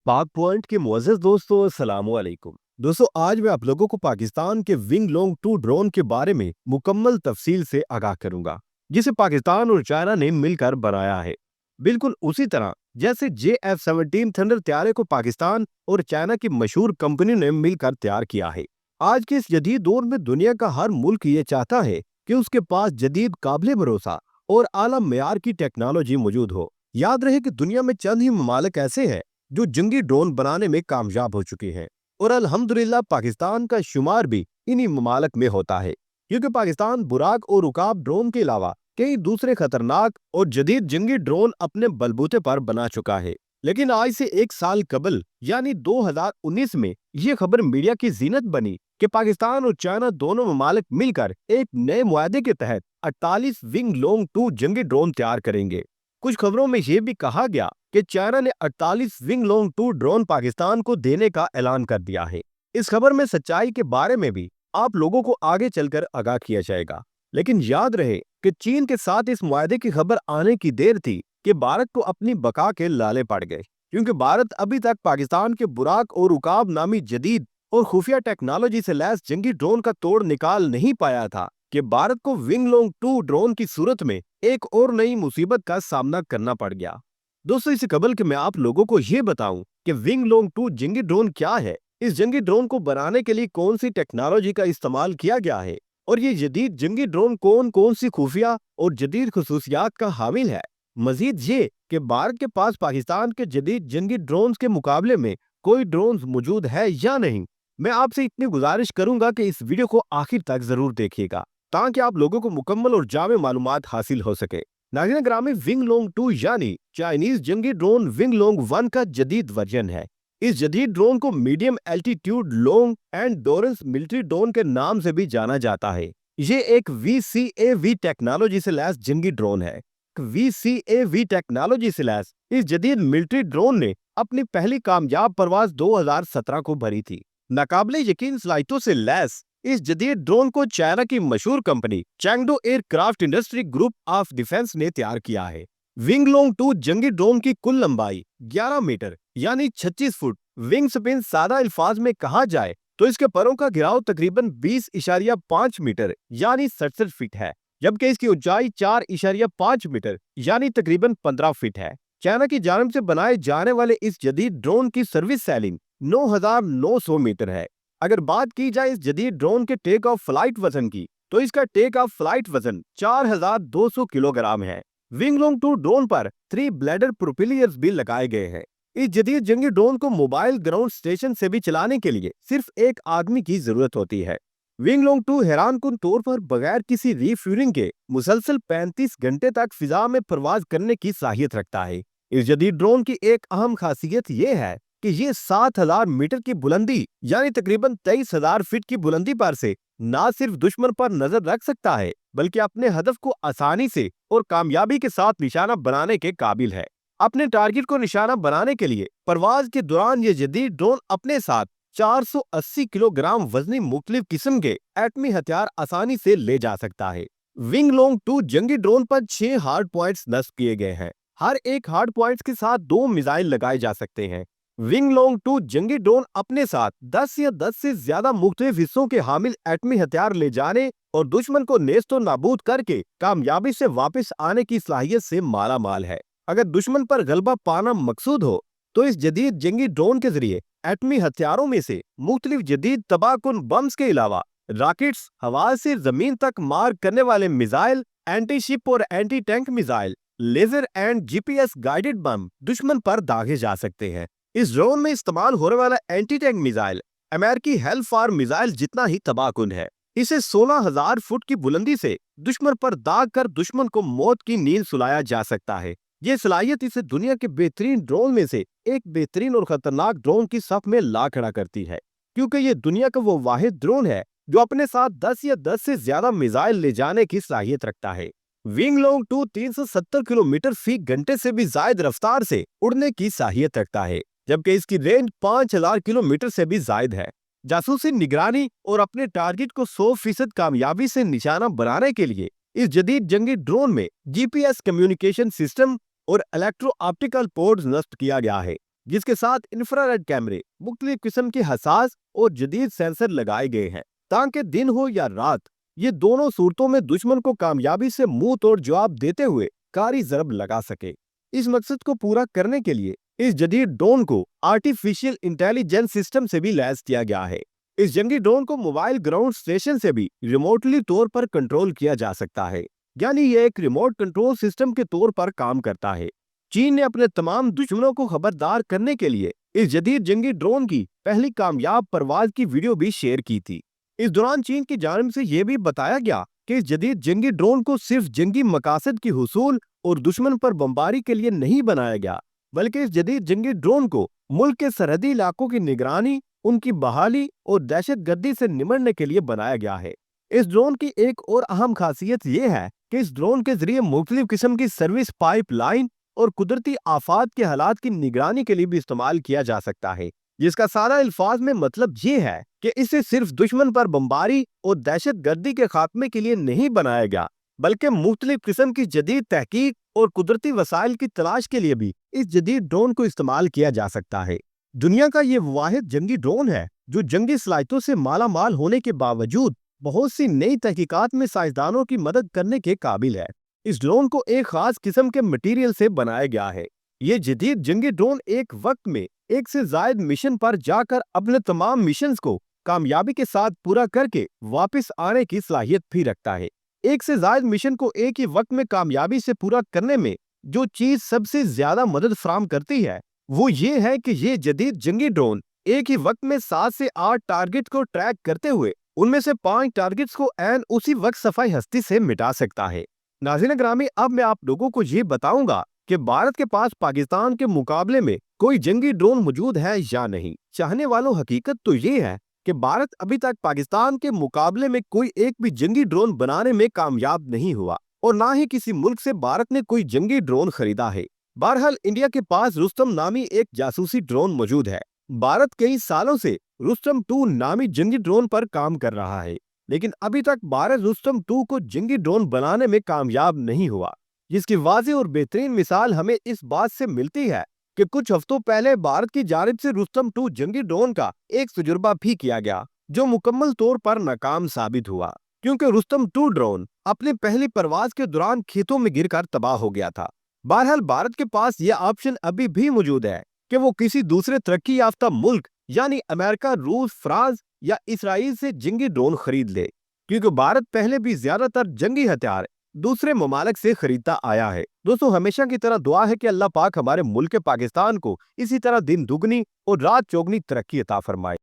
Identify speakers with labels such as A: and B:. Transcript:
A: पाक पॉइंट के मुअज़्ज़ज़ दोस्तों, अस्सलामु अलैकुम। दोस्तों, आज मैं आप लोगों को पाकिस्तान के विंग लोंग 2 ड्रोन के बारे में मुकम्मल तफसील से आगाह करूंगा, जिसे पाकिस्तान और चाइना ने मिलकर बनाया है। बिल्कुल उसी तरह जैसे JF-17 थंडर त्यारे को पाकिस्तान और चाइना की मशहूर कंपनी ने मिलकर तैयार किया है। आज के इस जदीद दौर में दुनिया का हर मुल्क ये चाहता है कि उसके पास जदीद काबिल भरोसा और आला मेयार की टेक्नोलॉजी मौजूद हो। याद रहे कि दुनिया में चंद ही ममालिक ऐसे हैं जो जंगी ड्रोन बनाने में कामयाब हो चुकी हैं, और अल्हम्दुलिल्लाह पाकिस्तान का शुमार भी इन्हीं ममालिक में होता है, क्योंकि पाकिस्तान बुराक और रुकाब ड्रोन के अलावा कई दूसरे खतरनाक और जदीद जंगी ड्रोन अपने बलबूते पर बना चुका है। लेकिन आज से एक साल कबल यानी 2019 में ये खबर मीडिया की जीनत बनी कि पाकिस्तान और चाइना दोनों ममालिक मिलकर एक नए मुआहदे के तहत 48 विंग लोंग 2 जंगी ड्रोन तैयार करेंगे। कुछ खबरों में यह भी कहा गया कि चाइना ने 48 विंग लोंग 2 ड्रोन पाकिस्तान को देने का ऐलान कर दिया है। इस खबर में सच्चाई के बारे में भी आप लोगों को आगे चलकर आगाह किया जाएगा। लेकिन याद रहे कि चीन के साथ इस मुआहदे की खबर आने की देर थी कि भारत को अपनी बका के लाले पड़ गए, क्योंकि भारत अभी तक पाकिस्तान के बुराक और उकाब नामी जदीद और खुफिया टेक्नोलॉजी से लैस जंगी ड्रोन का तोड़ निकाल नहीं पाया था कि भारत को विंग लोंग 2 ड्रोन की सूरत में एक और नई मुसीबत का सामना करना पड़ गया। दोस्तों, इससे कबल कि मैं आप लोगों को ये बताऊं कि विंग लोंग 2 जंगी ड्रोन क्या है, इस जंगी ड्रोन को बनाने के लिए कौन सी टेक्नोलॉजी का इस्तेमाल किया गया है, और ये जदीद जंगी ड्रोन कौन कौन सी खुफिया और जदीद खसूसियात का हामिल है, मजीद ये कि भारत के पास पाकिस्तान के जदीद जंगी ड्रोन के मुकाबले में कोई ड्रोन मौजूद है या नहीं, मैं आपसे इतनी गुजारिश करूंगा कि इस वीडियो को आखिर तक जरूर देखिएगा, ताकि आप लोगों को मुकम्मल और जामे मालूमात हासिल हो सके। नाज़रीन ग्रामी, विंग लोंग 2 यानी चाइनीज जंगी ड्रोन विंग लोंग 1 का जदीद वर्जन है। इस जदीद ड्रोन को मीडियम एल्टीट्यूड लोंग एंडोरेंस मिलिट्री ड्रोन के नाम से भी जाना जाता है। ये एक VCAV टेक्नोलॉजी से लैस जंगी ड्रोन है। VCAV टेक्नोलॉजी से लैस इस जदीद मिलिट्री ड्रोन ने अपनी पहली कामयाब परवाज 2017 को भरी थी। नाकाबिले यकीन सलाहियतों से लैस इस जदीद ड्रोन को चाइना की मशहूर कंपनी Chengdu aircraft industry group of defence ने तैयार किया है। विंग लोंग 2 जंगी ड्रोन की कुल लंबाई 11 मीटर यानी 36 फुट, विंग स्पेन सादा अल्फाज में कहा जाए तो इसके परों का घिराव तकरीबन 20.5 मीटर यानी 67 फीट है, जबकि इसकी ऊंचाई 4.5 मीटर यानी तकरीबन 15 फीट है। चाइना की जानिब से बनाए जाने वाले इस जदीद ड्रोन की सर्विस सेलिंग 9,900 मीटर है। अगर बात की जाए इस जदीद ड्रोन के टेक ऑफ फ्लाइट वजन की, तो इसका टेक ऑफ फ्लाइट वजन 4,200 किलोग्राम है। विंग लोंग 2 ड्रोन पर 3 ब्लेडर प्रोपेलियर्स भी लगाए गए हैं। इस जदीद जंगी ड्रोन को मोबाइल ग्राउंड स्टेशन से भी चलाने के लिए सिर्फ एक आदमी की जरूरत होती है। विंग लोंग 2 हैरानकुन तौर पर बगैर किसी रीफ्यूलिंग के मुसलसल 35 घंटे तक फिजा में परवाज करने की साहियत रखता है। इस जदीद ड्रोन की एक अहम खासियत ये है कि ये 7,000 मीटर की बुलंदी यानी तकरीबन 23,000 फीट की बुलंदी पर से न सिर्फ दुश्मन पर नजर रख सकता है, बल्कि अपने हदफ को आसानी से और कामयाबी के साथ निशाना बनाने के काबिल है। अपने टारगेट को निशाना बनाने के लिए परवाज के दौरान ये जदीद ड्रोन अपने साथ 480 किलोग्राम वजनी मुख्तलिफ किस्म के एटमी हथियार आसानी से ले जा सकता है। विंग लोंग 2 जंगी ड्रोन पर 6 हार्ड पॉइंट्स नस्ब किए गए हैं। हर एक हार्ड पॉइंट्स के साथ 2 मिसाइल लगाए जा सकते हैं। विंग लोंग 2 जंगी ड्रोन अपने साथ 10 या 10 से ज्यादा मुख्तलिफ हिस्सों के हामिल एटमी हथियार ले जाने और दुश्मन को नेस्तो नाबूद करके कामयाबी से वापस आने की सलाहियत से माला माल है। अगर दुश्मन पर गलबा पाना मकसूद हो, तो इस जदीद जंगी ड्रोन के जरिए एटमी हथियारों में से मुख्तलिफ जदीद तबाहकुन बम्स के अलावा रॉकेट्स, हवा से जमीन तक मार करने वाले मिसाइल, एंटी शिप और anti tank missile, laser and GPS guided bomb दुश्मन पर दागे जा सकते हैं। इस ड्रोन में इस्तेमाल होने वाला एंटी टैंक मिसाइल अमेरिकी हेलफायर मिसाइल जितना ही तबाहकुन है। इसे 16,000 फुट की बुलंदी से दुश्मन पर दाग कर दुश्मन को मौत की नींद सुलाया जा सकता है। ये सलाहियत इसे दुनिया के बेहतरीन ड्रोन में से एक बेहतरीन और खतरनाक ड्रोन की सफ में ला खड़ा करती है, क्योंकि ये दुनिया का वो वाहिद ड्रोन है जो अपने साथ 10 या 10 से ज्यादा मिसाइल ले जाने की सलाहियत रखता है। विंग लोंग 2 370 किलोमीटर फी घंटे से भी ज्यादा रफ्तार से उड़ने की साहियत रखता है, जबकि इसकी रेंज 5,000 किलोमीटर से भी ज्यादा है। जासूसी, निगरानी और अपने टारगेट को 100% कामयाबी से निशाना बनाने के लिए इस जदीद जंगी ड्रोन में GPS कम्युनिकेशन सिस्टम और इलेक्ट्रो ऑप्टिकल पोर्ट्स नस्ब किया गया है। جس کے ساتھ انفرا ریڈ کیمرے، مختلف قسم کے حساس اور جدید سینسر لگائے گئے ہیں تاکہ دن ہو یا رات یہ دونوں صورتوں میں دشمن کو کامیابی سے منہ توڑ جواب دیتے ہوئے کاری ضرب لگا سکے۔ اس مقصد کو پورا کرنے کے لیے اس جدید ڈرون کو آرٹیفیشل انٹیلیجنس سسٹم سے بھی لیس کیا گیا ہے۔ اس جنگی ڈرون کو موبائل گراؤنڈ اسٹیشن سے بھی ریموٹلی طور پر کنٹرول کیا جا سکتا ہے، یعنی یہ ایک ریموٹ کنٹرول سسٹم کے طور پر کام کرتا ہے۔ چین نے اپنے تمام دشمنوں کو خبردار کرنے کے لیے اس جدید جنگی ڈرون کی پہلی کامیاب پرواز کی ویڈیو بھی شیئر کی تھی۔ اس دوران چین کی جانب سے یہ بھی بتایا گیا کہ اس جدید جنگی ڈرون کو صرف جنگی مقاصد کی حصول اور دشمن پر بمباری کے لیے نہیں بنایا گیا، بلکہ اس جدید جنگی ڈرون کو ملک کے سرحدی علاقوں کی نگرانی، ان کی بحالی اور دہشت گردی سے نمٹنے کے لیے بنایا گیا ہے۔ اس ڈرون کی ایک اور اہم خاصیت یہ ہے کہ اس ڈرون کے ذریعے مختلف قسم کی سروس پائپ لائن اور قدرتی آفات کے حالات کی نگرانی کے لیے بھی استعمال کیا جا سکتا ہے، جس کا سارا الفاظ میں مطلب یہ ہے کہ اسے صرف دشمن پر بمباری اور دہشت گردی کے خاتمے کے لیے نہیں بنایا گیا، بلکہ مختلف قسم کی جدید تحقیق اور قدرتی وسائل کی تلاش کے لیے بھی اس جدید ڈرون کو استعمال کیا جا سکتا ہے۔ دنیا کا یہ واحد جنگی ڈرون ہے جو جنگی صلاحیتوں سے مالا مال ہونے کے باوجود بہت سی نئی تحقیقات میں سائنسدانوں کی مدد کرنے کے قابل ہے۔ اس ڈرون کو ایک خاص قسم کے مٹیریل سے بنایا گیا ہے۔ یہ جدید جنگی ڈرون ایک وقت میں ایک سے زائد مشن پر جا کر اپنے تمام مشنز کو کامیابی کے ساتھ پورا کر کے واپس آنے کی صلاحیت بھی رکھتا ہے۔ ایک سے زائد مشن کو ایک ہی وقت میں کامیابی سے پورا کرنے میں جو چیز سب سے زیادہ مدد فراہم کرتی ہے وہ یہ ہے کہ یہ جدید جنگی ڈرون ایک ہی وقت میں 7 سے 8 ٹارگٹ کو ٹریک کرتے ہوئے ان میں سے 5 ٹارگٹس کو عین اسی وقت صفائی ہستی سے مٹا سکتا ہے۔ ناظرین گرامی، اب میں آپ لوگوں کو یہ بتاؤں گا کہ بھارت کے پاس پاکستان کے مقابلے میں کوئی جنگی ڈرون موجود ہے یا نہیں۔ چاہنے والوں، حقیقت تو یہ ہے کہ بھارت ابھی تک پاکستان کے مقابلے میں کوئی ایک بھی جنگی ڈرون بنانے میں کامیاب نہیں ہوا، اور نہ ہی کسی ملک سے بھارت نے کوئی جنگی ڈرون خریدا ہے۔ بہرحال انڈیا کے پاس رستم نامی ایک جاسوسی ڈرون موجود ہے۔ بھارت کئی سالوں سے رستم 2 نامی جنگی ڈرون پر کام کر رہا ہے، لیکن ابھی تک بھارت رستم 2 کو جنگی ڈرون بنانے میں کامیاب نہیں ہوا، جس کی واضح اور بہترین مثال ہمیں اس بات سے ملتی ہے کہ کچھ ہفتوں پہلے بھارت کی جانب سے رستم 2 جنگی ڈرون کا ایک تجربہ بھی کیا گیا جو مکمل طور پر ناکام ثابت ہوا، کیونکہ رستم 2 ڈرون اپنی پہلی پرواز کے دوران کھیتوں میں گر کر تباہ ہو گیا تھا۔ بہرحال بھارت کے پاس یہ آپشن ابھی بھی موجود ہے کہ وہ کسی دوسرے ترقی یافتہ ملک یعنی امریکہ، روس، فرانس یا اسرائیل سے جنگی ڈرون خرید لے، کیونکہ بھارت پہلے بھی زیادہ تر جنگی ہتھیار دوسرے ممالک سے خریدتا آیا ہے۔ دوستو، ہمیشہ کی طرح دعا ہے کہ اللہ پاک ہمارے ملک پاکستان کو اسی طرح دن دگنی اور رات چوگنی ترقی عطا فرمائے۔